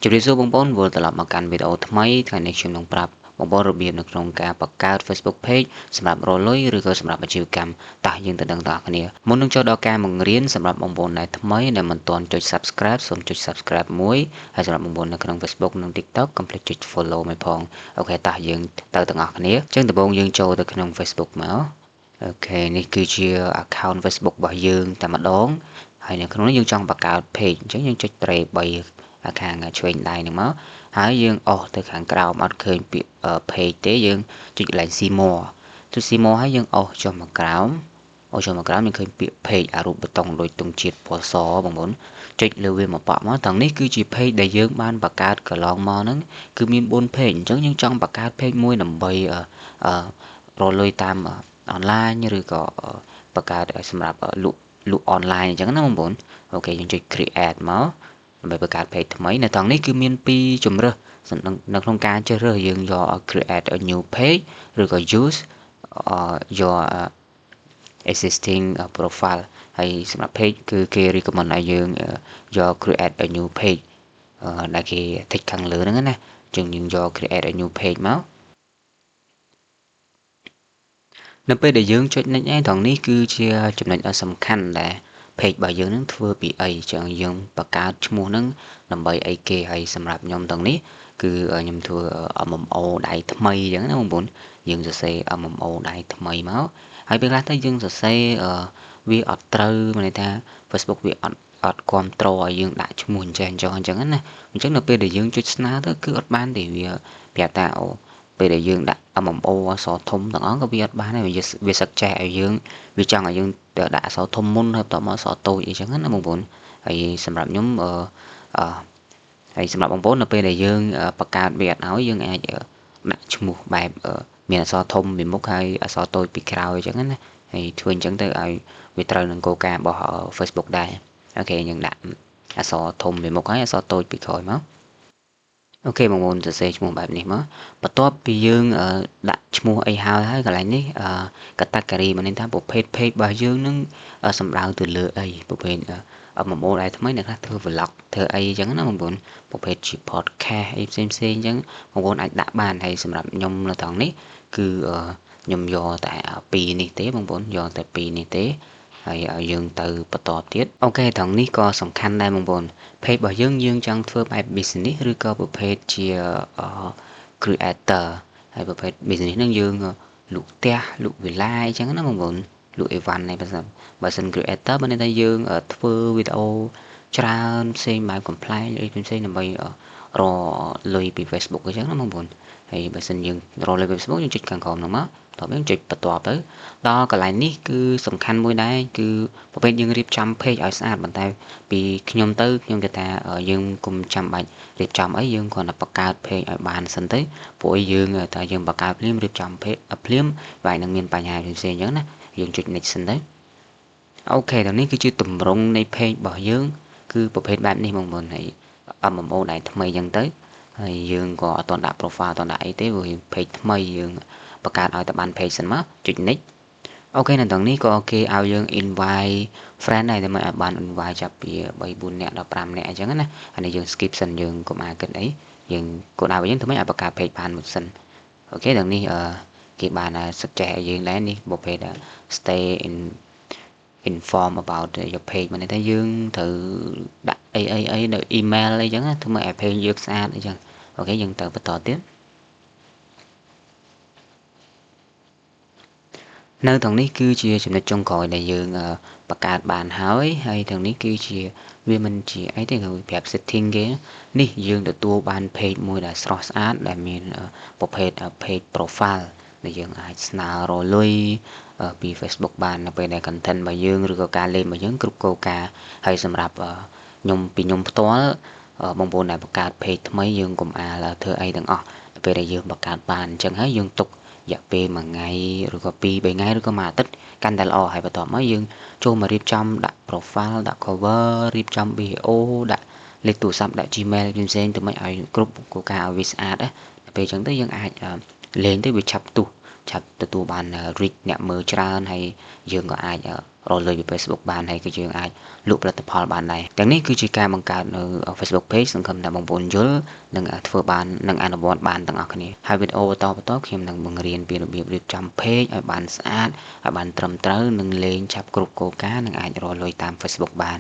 ជម្រាបសួរបងប្អូនវិលត្រឡប់មកកាន់វីដេអូថ្មីថ្ងៃនេះខ្ញុំនឹងប្រាប់បងប្អូនរបៀបនៅក្នុងការបង្កើត Facebook Page សម្រាប់រកលុយឬក៏សម្រាប់អាជីវកម្មតោះយើងទៅដឹងតើគ្នាមុននឹងចូលដល់ការបង្រៀនសម្រាប់បងប្អូនដែលថ្មីដែលមិនទាន់ចុច Subscribe សូមចុច Subscribe មួយហើយសម្រាប់បងប្អូននៅក្នុង Facebook និង TikTok កុំភ្លេចចុច Follow មួយផងអូខេតោះយើងទៅទាំងអស់គ្នាអញ្ចឹងដំបូងយើងចូលទៅក្នុង Facebook មកអូខេនេះគឺជា account Facebook របស់យើងតែម្ដងហើយនៅក្នុងនេះយើងចង់បង្កើត page អញ្ចឹងយើងចុច tray 3ខាងឆ្វេងដៃហ្នឹងមកហើយយើងអស់ទៅខាងក្រោមអត់ឃើញពាក្យ page ទេយើងចុចកន្លែង see more ចុច see more ហើយយើងអស់ចុះមកក្រោមយើងឃើញពាក្យ page អារូបប៊ូតុងដូចទង់ជាតិពណ៌សបងប្អូនចុចលើវាមកប៉ក់មកទាំងនេះគឺជា page ដែលយើងបានបង្កើតកន្លងមកហ្នឹងគឺមាន4 page អញ្ចឹងយើងចង់បង្កើត page មួយដើម្បីរកលុយតាមអនឡាញឬក៏បង្កើតសម្រាប់លក់អនឡាញអញ្ចឹងណាបងប្អូនអូខេយើងចុច create មកដើម្បីបង្កើត page ថ្មីនៅត្រង់នេះគឺមាន2ជំរើសនៅក្នុងការជ្រើសរើសយើងយក create a new page ឬក៏ use your existing profile ហើយសម្រាប់ page គឺគេ recommend ឲ្យយើងយក create a new page ដែលគេ tick ខាងលើហ្នឹងណាអញ្ចឹងយើងយក create a new page មកនៅពេលដែលយើងចុច next ឯងត្រង់នេះគឺជាចំណុចដ៏សំខាន់ដែល page របស់យើងនឹងធ្វើពីអីចឹងយើងបង្កើតឈ្មោះនឹងដើម្បីអីគេហើយសម្រាប់ខ្ញុំទាំងនេះគឺខ្ញុំធ្វើ MMO ដៃថ្មីចឹងណាបងប្អូនយើងសរសេរ MMO ដៃថ្មីមកហើយពេលខ្លះទៅយើងសរសេរវាអត់ត្រូវមានន័យថា Facebook វាអត់គ្រប់គ្រងឲ្យយើងដាក់ឈ្មោះអញ្ចឹងណាអញ្ចឹងនៅពេលដែលយើងចុចស្នើទៅគឺអត់បានទេវាប្រាប់ថាអូពេលដែលយើងដាក់ MMO អក្សរធំទាំងអស់ក៏វាអត់បានដែរវាសឹកចេះឲ្យយើងវាចង់ឲ្យយើងដាក់អក្សរធំមុនហើយបន្តមកអក្សរតូចអីចឹងណាបងប្អូនហើយសម្រាប់ខ្ញុំហើយសម្រាប់បងប្អូននៅពេលដែលយើងបង្កើតវាអត់ឲ្យយើងអាចដាក់ឈ្មោះបែបមានអក្សរធំពីមុខហើយអក្សរតូចពីក្រោយអញ្ចឹងណាហើយធ្វើអញ្ចឹងទៅឲ្យវាត្រូវនឹងគោលការណ៍របស់ Facebook ដែរអូខេយើងដាក់អក្សរធំពីមុខហើយអក្សរតូចពីក្រោយមកអូខេបងប្អូនសរសេរឈ្មោះបែបនេះមកបន្ទាប់ពីយើងដាក់ឈ្មោះអីហើយកន្លែងនេះcategory មានន័យថាប្រភេទ page របស់យើងនឹងសំដៅទៅលើអីប្រភេទMMO ដែលថ្មីអ្នកខ្លះធ្វើ vlog ធ្វើអីអញ្ចឹងណាបងប្អូនប្រភេទជា podcast អីផ្សេងអញ្ចឹងបងប្អូនអាចដាក់បានហើយសម្រាប់ខ្ញុំនៅត្រង់នេះគឺខ្ញុំយកតែ2នេះទេបងប្អូនយកតែ2នេះទេហើយឲ្យយើងទៅបន្តទៀតអូខេត្រង់នេះក៏សំខាន់ដែរបងប្អូន page របស់យើងចង់ធ្វើបែប business ឬក៏ប្រភេទជា creator ហើយប្រភេទ business ហ្នឹងយើងលក់ផ្ទះលក់វិឡាអញ្ចឹងណាបងប្អូនលក់អីវ៉ាន់នេះបើសិន creator បើន័យថាយើងធ្វើវីដេអូច្រើនផ្សេងបែប complain អីផ្សេងដើម្បីរលុយពី Facebook អញ្ចឹងណាបងប្អូនហើយបើសិនយើងរលុយពី Facebook យើងចុចខាងក្រោមហ្នឹងមកតោះយើងចុចបន្ទាប់ទៅដល់កន្លែងនេះគឺសំខាន់មួយដែរគឺប្រភេទយើងរៀបចំ page ឲ្យស្អាតប៉ុន្តែពីខ្ញុំទៅខ្ញុំគិតថាយើងគុំចាំបាច់រៀបចំអីយើងគ្រាន់តែបង្កើត page ឲ្យបានសិនទៅព្រោះយើងតែយើងបង្កើតភ្លាមរៀបចំ page ភ្លាមវានឹងមានបញ្ហាផ្សេងៗអញ្ចឹងណាយើងចុច next សិនទៅអូខេដល់នេះគឺជាទម្រង់នៃ page របស់យើងគឺប្រភេទបែបនេះបងប្អូនហើយ MMO ដែលថ្មីអញ្ចឹងទៅហើយយើងក៏អត់ទាន់ដាក់ profile អត់ទាន់ដាក់អីទេព្រោះ page ថ្មីយើងបង្កើតឲ្យតែបាន page សិនមកចុច next អូខេនៅត្រង់នេះក៏គេឲ្យយើង invite friend ដែរតែមិនឲ្យបាន invite ចាប់ពី3 4នាក់ដល់5នាក់អញ្ចឹងណាអានេះយើង skip សិនយើងកុំអាគិតអីយើងគោលដៅរបស់យើងធ្វើម៉េចឲ្យបង្កើត page បានមួយសិនអូខេដល់នេះគេបាន suggest ឲ្យយើងដែរនេះប្រភេទ stay inform about your page មានន័យថាយើងត្រូវដាក់អីនៅ email អីចឹងធ្វើម៉េចឲ្យ page យើងស្អាតអីចឹងអូខេយើងទៅបន្តទៀតនៅត្រង់នេះគឺជាចំណុចចុងក្រោយដែលយើងបង្កើតបានហើយត្រង់នេះគឺជាវាមិនជាអីទេគឺប្រាប់ setting គេនេះយើងទទួលបាន page មួយដែលស្រស់ស្អាតដែលមានប្រភេទ page profile ដែលយើងអាចស្នើរលុយពី Facebook បាននៅពេលដែល content របស់យើងឬក៏ការលេងរបស់យើងគ្រប់គោលការណ៍ហើយសម្រាប់ខ្ញុំផ្ទាល់បងប្អូនដែលបង្កើត page ថ្មីយើងកុំអាលធ្វើអីទាំងអស់ពេលដែលយើងបង្កើតបានអញ្ចឹងហើយយើងទុករយៈពេល1ថ្ងៃឬក៏2 3ថ្ងៃឬក៏មួយអាទិត្យកាន់តែល្អហើយបន្ទាប់មកយើងចូលមករៀបចំដាក់ profile ដាក់ cover រៀបចំ video ដាក់លេខទូរស័ព្ទដាក់ Gmail ផ្សេងៗទៅមិនឲ្យគ្រប់គោលការណ៍ឲ្យវាស្អាតណាពេលអញ្ចឹងទៅយើងអាចលេងទៅវាឆាប់ទទួលបាន reach អ្នកមើលច្រើនហើយយើងក៏អាច រកលុយពី Facebook បានហើយគឺយើងអាចលក់ផលិតផលបានដែរទាំងនេះគឺជាការបង្កើតនៅ Facebook Page សង្ឃឹមថាបងប្អូនយល់និងធ្វើបាននិងអនុវត្តបានទាំងអស់គ្នាហើយវីដេអូបន្តខ្ញុំនឹងបង្រៀនពីរបៀបរៀបចំ Page ឲ្យបានស្អាតឲ្យបានត្រឹមត្រូវនិងលេងចាប់គ្រប់គោលការណ៍និងអាចរកលុយតាម Facebook បាន